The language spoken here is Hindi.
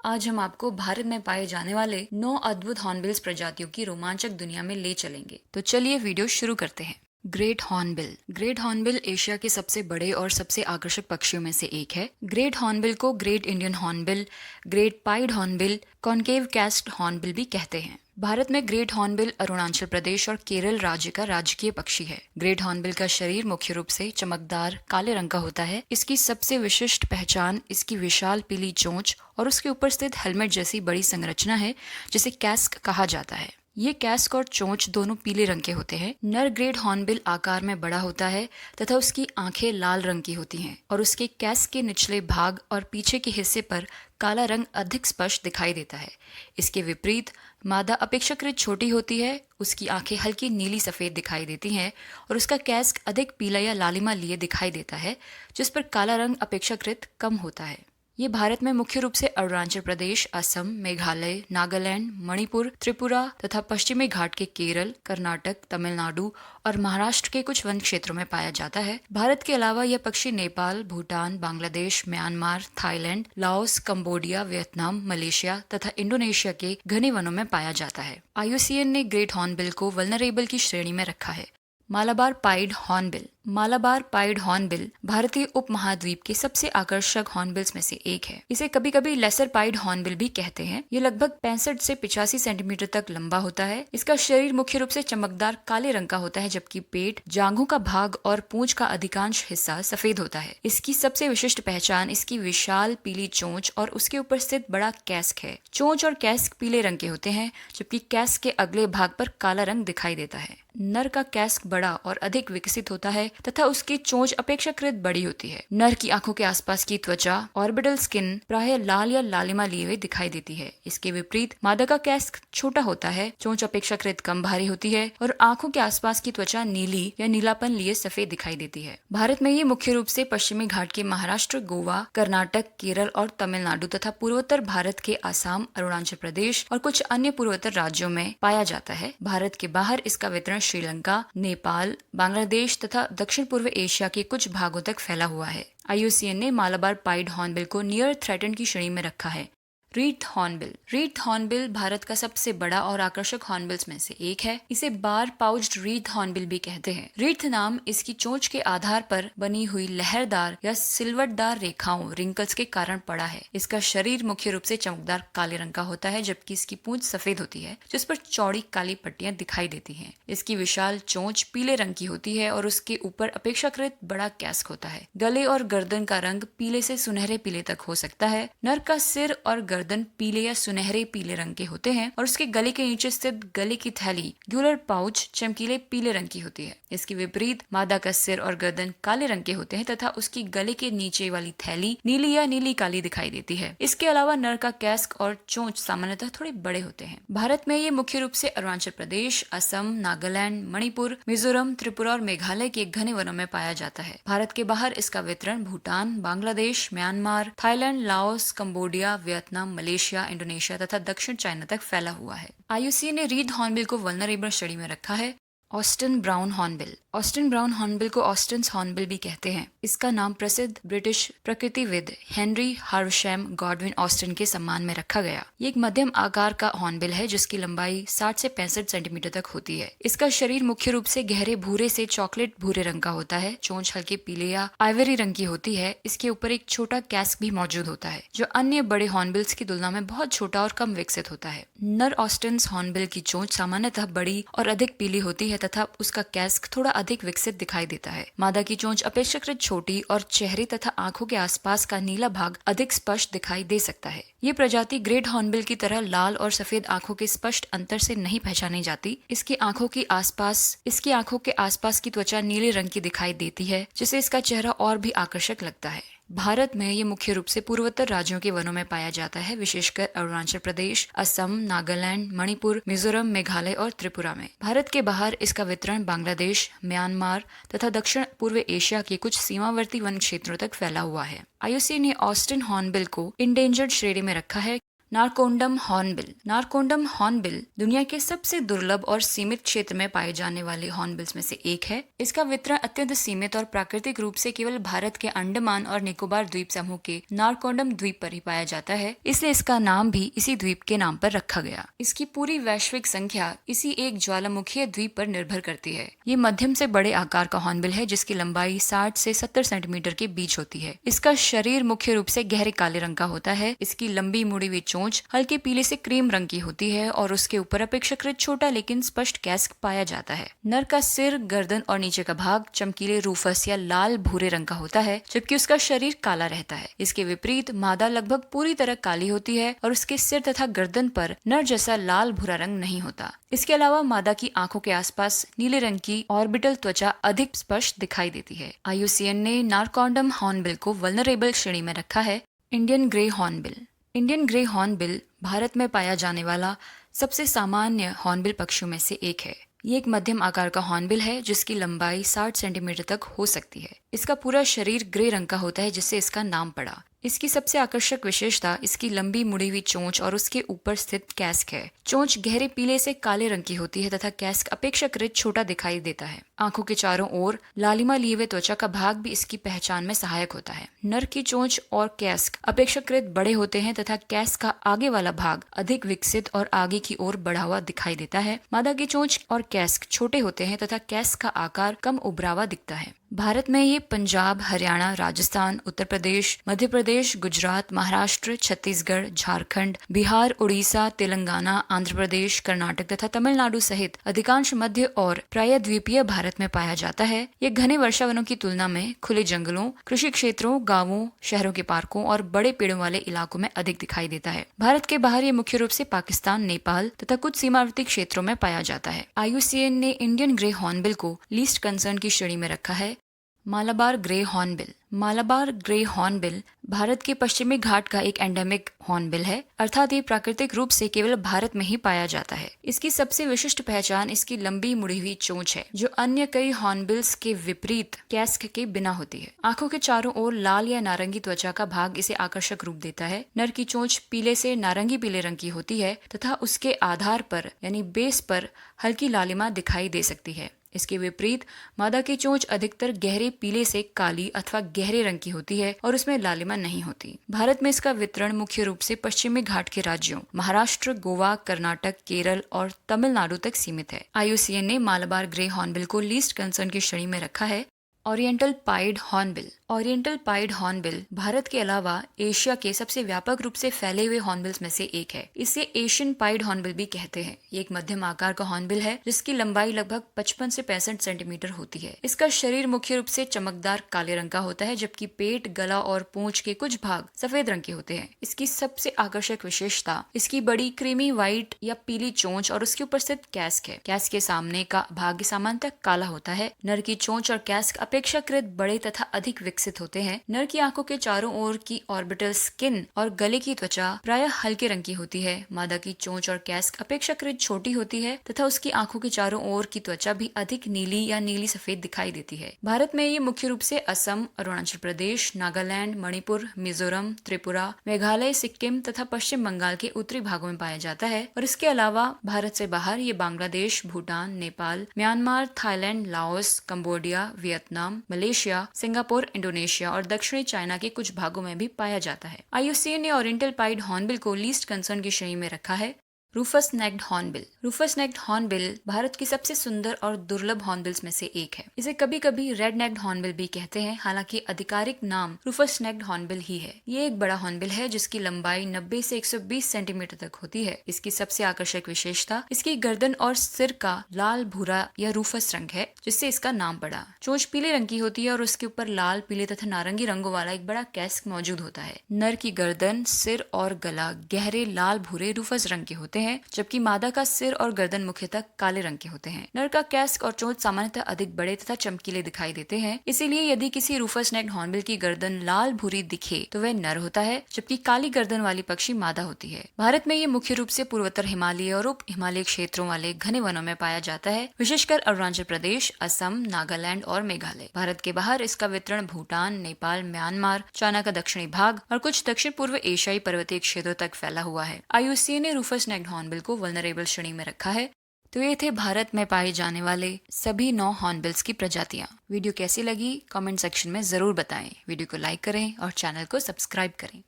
आज हम आपको भारत में पाए जाने वाले 9 अद्भुत हॉर्नबिल्स प्रजातियों की रोमांचक दुनिया में ले चलेंगे। तो चलिए वीडियो शुरू करते हैं। Great hornbill. Great hornbill Asia के सबसे बड़े और सबसे आकर्षक पक्षियों में से एक है। ग्रेट हॉर्नबिल को great Indian hornbill, great pied hornbill, concave casqued hornbill भी कहते हैं। भारत में ग्रेट हॉर्नबिल अरुणाचल प्रदेश और केरल राज्य का राजकीय पक्षी है। ग्रेट हॉर्नबिल का शरीर मुख्य रूप से चमकदार काले रंग का होता है। इसकी सबसे विशिष्ट पहचान इसकी विशाल पीली चोंच और उसके ऊपर स्थित हेलमेट जैसी बड़ी संरचना है, जिसे कैस्क कहा जाता है। ये कैस्क और चोंच दोनों पीले रंग के होते हैं। नर ग्रेट हॉर्नबिल आकार में बड़ा होता है तथा उसकी आंखें लाल रंग की होती हैं और उसके कैस्क के निचले भाग और पीछे के हिस्से पर काला रंग अधिक स्पष्ट दिखाई देता है। इसके विपरीत मादा अपेक्षाकृत छोटी होती है। उसकी आंखें हल्की नीली सफेद दिखाई देती हैं और उसका कैस्क अधिक पीला या लालिमा लिए दिखाई देता है, जिस पर काला रंग अपेक्षाकृत कम होता है। ये भारत में मुख्य रूप से अरुणाचल प्रदेश, असम, मेघालय, नागालैंड, मणिपुर, त्रिपुरा तथा पश्चिमी घाट के केरल, कर्नाटक, तमिलनाडु और महाराष्ट्र के कुछ वन क्षेत्रों में पाया जाता है। भारत के अलावा यह पक्षी Nepal, Bhutan, Bangladesh, Myanmar, Thailand, Laos, Cambodia, Vietnam, Malaysia तथा इंडोनेशिया के घने वनों में पाया जाता है। IUCN ने ग्रेट हॉर्नबिल को वल्नरेबल की श्रेणी में रखा है। Malabar pied hornbill. Malabar pied hornbill भारतीय उपमहाद्वीप के सबसे आकर्षक हॉर्नबिल्स में से एक है। इसे कभी कभी लेसर पाइड हॉर्नबिल भी कहते हैं। ये लगभग 65 से 85 सेंटीमीटर तक लंबा होता है। इसका शरीर मुख्य रूप से चमकदार काले रंग का होता है, जबकि पेट, जांघों का भाग और पूंछ का अधिकांश हिस्सा सफेद होता है। इसकी सबसे विशिष्ट पहचान इसकी विशाल पीली चोंच और उसके ऊपर स्थित बड़ा कैस्क है। चोंच और कैस्क पीले रंग के होते हैं, जबकि कैस्क के अगले भाग पर काला रंग दिखाई देता है। नर का कैस्क बड़ा और अधिक विकसित होता है तथा उसकी चोंच अपेक्षाकृत बड़ी होती है। नर की आंखों के आसपास की त्वचा, ऑर्बिटल स्किन, प्रायः लाल या लालिमा लिए हुए दिखाई देती है। इसके विपरीत मादा का कैस्क छोटा होता है, चोंच अपेक्षाकृत कम भारी होती है और आंखों के आसपास की त्वचा नीली या नीलापन लिए सफेद दिखाई देती है। भारत में ये मुख्य रूप से पश्चिमी घाट के महाराष्ट्र, गोवा, कर्नाटक, केरल और तमिलनाडु तथा पूर्वोत्तर भारत के असम, अरुणाचल प्रदेश और कुछ अन्य पूर्वोत्तर राज्यों में पाया जाता है। भारत के बाहर इसका वितरण श्रीलंका, नेपाल, बांग्लादेश तथा दक्षिण पूर्व एशिया के कुछ भागों तक फैला हुआ है। IUCN ने मालाबार पाइड हॉर्नबिल को नियर थ्रेटन्ड की श्रेणी में रखा है। Wreath hornbill. Wreath hornbill Bharat का सबसे बड़ा और आकर्षक हॉर्नबिल्स में से एक है। इसे बार पाउच्ड रीथ हॉर्नबिल भी कहते हैं। रीथ नाम इसकी चोंच के आधार पर बनी हुई लहरदार या सिलवटदार रेखाओं, रिंकल्स के कारण पड़ा है। इसका शरीर मुख्य रूप से चमकदार काले रंग का होता है, जबकि इसकी पूंछ सफेद होती है, जिस पर चौड़ी काली पट्टियां दिखाई देती हैं। इसकी विशाल चोंच पीले रंग की होती है और उसके ऊपर अपेक्षाकृत बड़ा कैस्क होता है। गले और गर्दन का रंग पीले से सुनहरे पीले तक हो सकता है। नर का सिर और गर्दन पीले या सुनहरे पीले रंग के होते हैं और उसके गले के नीचे स्थित गले की थैली, ग्यूलर पाउच, चमकीले पीले रंग की होती है। इसके विपरीत मादा का सिर और गर्दन काले रंग के होते हैं तथा उसकी गले के नीचे वाली थैली नीली या नीली काली दिखाई देती है। इसके अलावा नर का कैस्क और चोंच सामान्यतः थोड़े बड़े होते हैं। भारत में ये मुख्य रूप से अरुणाचल प्रदेश, असम, नागालैंड, मणिपुर, मिजोरम, त्रिपुरा और मेघालय के घने वनों में पाया जाता है। भारत के बाहर इसका वितरण Bhutan, Bangladesh, Myanmar, Thailand, Laos, Cambodia, Vietnam, Malaysia, Indonesia तथा दक्षिण चाइना तक फैला हुआ है। IUCN ने रीथ हॉर्नबिल को वल्नरेबल श्रेणी में रखा है। Austin brown hornbill. Austin brown hornbill को ऑस्टिन्स हॉर्नबिल भी कहते हैं। इसका नाम प्रसिद्ध ब्रिटिश प्रकृतिविद हेनरी हार्वशैम गॉडविन ऑस्टिन के सम्मान में रखा गया। ये एक मध्यम आकार का हॉर्नबिल है, जिसकी लंबाई 60 से 65 सेंटीमीटर तक होती है। इसका शरीर मुख्य रूप से गहरे भूरे से चॉकलेट भूरे रंग का होता है। चोंच हल्के पीले या आइवरी रंग की होती है। इसके ऊपर एक छोटा कैस्क भी मौजूद होता है, जो अन्य बड़े हॉर्नबिल्स की तुलना में बहुत छोटा और कम विकसित होता है। नर ऑस्टिन्स हॉर्नबिल की चोंच सामान्यतः बड़ी और अधिक पीली होती है तथा उसका कैस्क थोड़ा अधिक विकसित दिखाई देता है। मादा की चोंच अपेक्षाकृत छोटी और चेहरे तथा आंखों के आसपास का नीला भाग अधिक स्पष्ट दिखाई दे सकता है। ये प्रजाति ग्रेट हॉर्नबिल की तरह लाल और सफेद आंखों के स्पष्ट अंतर से नहीं पहचानी जाती। इसकी आंखों के आसपास की त्वचा नीले रंग की दिखाई देती है, जिससे इसका चेहरा और भी आकर्षक लगता है। भारत में ये मुख्य रूप से पूर्वोत्तर राज्यों के वनों में पाया जाता है, विशेषकर अरुणाचल प्रदेश, असम, नागालैंड, मणिपुर, मिजोरम, मेघालय और त्रिपुरा में। भारत के बाहर इसका वितरण बांग्लादेश, म्यांमार तथा दक्षिण पूर्व एशिया के कुछ सीमावर्ती वन क्षेत्रों तक फैला हुआ है। IUCN ने ऑस्टिन हॉर्नबिल को इंडेंजर्ड श्रेणी में रखा है, नारकोंडम हॉर्नबिल। नारकोंडम हॉर्नबिल दुनिया के सबसे दुर्लभ और सीमित क्षेत्र में पाए जाने वाले हॉर्नबिल्स में से एक है। इसका वितरण अत्यंत सीमित और प्राकृतिक रूप से केवल भारत के अंडमान और निकोबार द्वीप समूह के नारकोंडम द्वीप पर ही पाया जाता है, इसलिए इसका नाम भी इसी द्वीप के नाम पर रखा गया। इसकी पूरी वैश्विक संख्या इसी एक ज्वालामुखीय द्वीप पर निर्भर करती है। ये मध्यम से बड़े आकार का हॉर्नबिल है जिसकी लंबाई 60 से 70 सेंटीमीटर के बीच होती है। इसका शरीर मुख्य रूप से गहरे काले रंग का होता है। इसकी लंबी मुड़ी हुई चोंच हल्के पीले से क्रीम रंग की होती है और उसके ऊपर अपेक्षाकृत छोटा लेकिन स्पष्ट कैस्क पाया जाता है। नर का सिर, गर्दन और नीचे का भाग चमकीले रूफस या लाल भूरे रंग का होता है, जबकि उसका शरीर काला रहता है। इसके विपरीत मादा लगभग पूरी तरह काली होती है और उसके सिर तथा गर्दन पर नर जैसा लाल भूरा रंग नहीं होता। इसके अलावा मादा की आंखों के आसपास नीले रंग की ऑर्बिटल त्वचा अधिक स्पष्ट दिखाई देती है। IUCN ने नारकोंडम हॉर्नबिल को वल्नरेबल श्रेणी में रखा है। Indian grey hornbill. Indian grey hornbill Bharat में पाया जाने वाला सबसे सामान्य हॉर्नबिल पक्षियों में से एक है। ये एक मध्यम आकार का हॉर्नबिल है जिसकी लंबाई 60 सेंटीमीटर तक हो सकती है। इसका पूरा शरीर ग्रे रंग का होता है जिससे इसका नाम पड़ा। इसकी सबसे आकर्षक विशेषता इसकी लंबी मुड़ी हुई चोंच और उसके ऊपर स्थित कैस्क है। चोंच गहरे पीले से काले रंग की होती है तथा कैस्क अपेक्षाकृत छोटा दिखाई देता है। आंखों के चारों ओर लालिमा लिए हुए त्वचा का भाग भी इसकी पहचान में सहायक होता है। नर की चोंच और कैस्क अपेक्षाकृत बड़े होते हैं तथा कैस्क का आगे वाला भाग अधिक विकसित और आगे की ओर बढ़ा हुआ दिखाई देता है। मादा की चोंच और कैस्क छोटे होते हैं तथा कैस्क का आकार कम उभरावा दिखता है। भारत में ये पंजाब, हरियाणा, राजस्थान, उत्तर प्रदेश, मध्य प्रदेश, गुजरात, महाराष्ट्र, छत्तीसगढ़, झारखंड, बिहार, उड़ीसा, तेलंगाना, आंध्र प्रदेश, कर्नाटक तथा तमिलनाडु सहित अधिकांश मध्य और प्रायद्वीपीय भारत में पाया जाता है। ये घने वर्षावनों की तुलना में खुले जंगलों, कृषि क्षेत्रों, गांवों, शहरों के पार्कों और बड़े पेड़ों वाले इलाकों में अधिक दिखाई देता है। भारत के बाहर ये मुख्य रूप से पाकिस्तान, नेपाल तथा कुछ सीमावर्ती क्षेत्रों में पाया जाता है। IUCN ने इंडियन ग्रे हॉर्नबिल को लीस्ट कंसर्न की श्रेणी में रखा है। Malabar grey hornbill. Malabar grey hornbill Bharat के पश्चिमी घाट का एक एंडेमिक हॉर्नबिल है, अर्थात ये प्राकृतिक रूप से केवल भारत में ही पाया जाता है। इसकी सबसे विशिष्ट पहचान इसकी लंबी मुड़ी हुई चोंच है, जो अन्य कई हॉर्नबिल्स के विपरीत कैस्क के बिना होती है। आंखों के चारों ओर लाल या नारंगी त्वचा का भाग इसे आकर्षक रूप देता है। नर की चोंच पीले से नारंगी पीले रंग की होती है तथा उसके आधार पर यानी बेस पर हल्की लालिमा दिखाई दे सकती है। इसके विपरीत मादा की चोंच अधिकतर गहरे पीले से काली अथवा गहरे रंग की होती है और उसमें लालिमा नहीं होती। भारत में इसका वितरण मुख्य रूप से पश्चिमी घाट के राज्यों महाराष्ट्र, गोवा, कर्नाटक, केरल और तमिलनाडु तक सीमित है। IUCN ने मालाबार ग्रे हॉर्नबिल को लीस्ट कंसर्न की श्रेणी में रखा है। Oriental pied hornbill. Oriental pied hornbill Bharat के अलावा एशिया के सबसे व्यापक रूप से फैले हुए हॉर्नबिल्स में से एक है। इसे एशियन पाइड हॉर्नबिल भी कहते हैं। ये एक मध्यम आकार का हॉर्नबिल है जिसकी लंबाई लगभग 55 से 65 सेंटीमीटर होती है। इसका शरीर मुख्य रूप से चमकदार काले रंग का होता है, जबकि पेट, गला और पूंछ के कुछ भाग सफेद रंग के होते हैं। इसकी सबसे आकर्षक विशेषता इसकी बड़ी क्रीमी व्हाइट या पीली चोंच और उसके उपर स्थित कैस्क है। कैस्क के सामने का भाग सामान्यतः काला होता है। नर की चोंच और कैस्क अपेक्षाकृत बड़े तथा अधिक विकसित होते हैं। नर की आंखों के चारों ओर की ऑर्बिटल स्किन और गले की त्वचा प्रायः हल्के रंग की होती है। मादा की चोंच और कैस्क अपेक्षाकृत छोटी होती है तथा उसकी आंखों के चारों ओर की त्वचा भी अधिक नीली या नीली सफेद दिखाई देती है। भारत में ये मुख्य रूप से असम, अरुणाचल प्रदेश, नागालैंड, मणिपुर, मिजोरम, त्रिपुरा, मेघालय, सिक्किम तथा पश्चिम बंगाल के उत्तरी भागों में पाया जाता है और इसके अलावा भारत से बाहर ये Bangladesh, Bhutan, Nepal, Myanmar, Thailand, Laos, Cambodia, Vietnam, Malaysia, Singapore, Indonesia और दक्षिणी चाइना के कुछ भागों में भी पाया जाता है। IUCN ने ओरिएंटल पाइड हॉर्नबिल को लीस्ट कंसर्न की श्रेणी में रखा है। Rufous necked hornbill. Rufous necked hornbill Bharat की सबसे सुंदर और दुर्लभ हॉर्नबिल्स में से एक है। इसे कभी कभी रेड नेक्ड हॉर्नबिल भी कहते हैं, हालांकि आधिकारिक नाम रूफस नेक्ड हॉर्नबिल ही है। ये एक बड़ा हॉर्नबिल है जिसकी लंबाई 90 से 120 सेंटीमीटर तक होती है। इसकी सबसे आकर्षक विशेषता इसकी गर्दन और सिर का लाल भूरा या रूफस रंग है, जिससे इसका नाम पड़ा। चोंच पीले रंग की होती है और उसके ऊपर लाल, पीले तथा नारंगी रंगों वाला एक बड़ा कैस्क मौजूद होता है। नर की गर्दन, सिर और गला गहरे लाल भूरे रूफस रंग के होते हैं हैं, जबकि मादा का सिर और गर्दन मुख्यतः काले रंग के होते हैं। नर का कैस्क और चोंच सामान्यतः अधिक बड़े तथा चमकीले दिखाई देते हैं। इसीलिए यदि किसी रूफस नेक्ड हॉर्नबिल की गर्दन लाल भूरी दिखे तो वह नर होता है, जबकि काली गर्दन वाली पक्षी मादा होती है। भारत में ये मुख्य रूप से पूर्वोत्तर हिमालय और उप हिमालय क्षेत्रों वाले घने वनों में पाया जाता है, विशेषकर अरुणाचल प्रदेश, असम, नागालैंड और मेघालय। भारत के बाहर इसका वितरण भूटान, नेपाल, म्यांमार, चाइना का दक्षिणी भाग और कुछ दक्षिण पूर्व एशियाई पर्वतीय क्षेत्रों तक फैला हुआ है। IUCN ने रूफस नेक्ड हॉर्नबिल को वल्नरेबल श्रेणी में रखा है। तो ये थे भारत में पाए जाने वाले सभी 9 हॉर्नबिल्स की प्रजातियां। वीडियो कैसी लगी कमेंट सेक्शन में जरूर बताएं। वीडियो को लाइक करें और चैनल को सब्सक्राइब करें।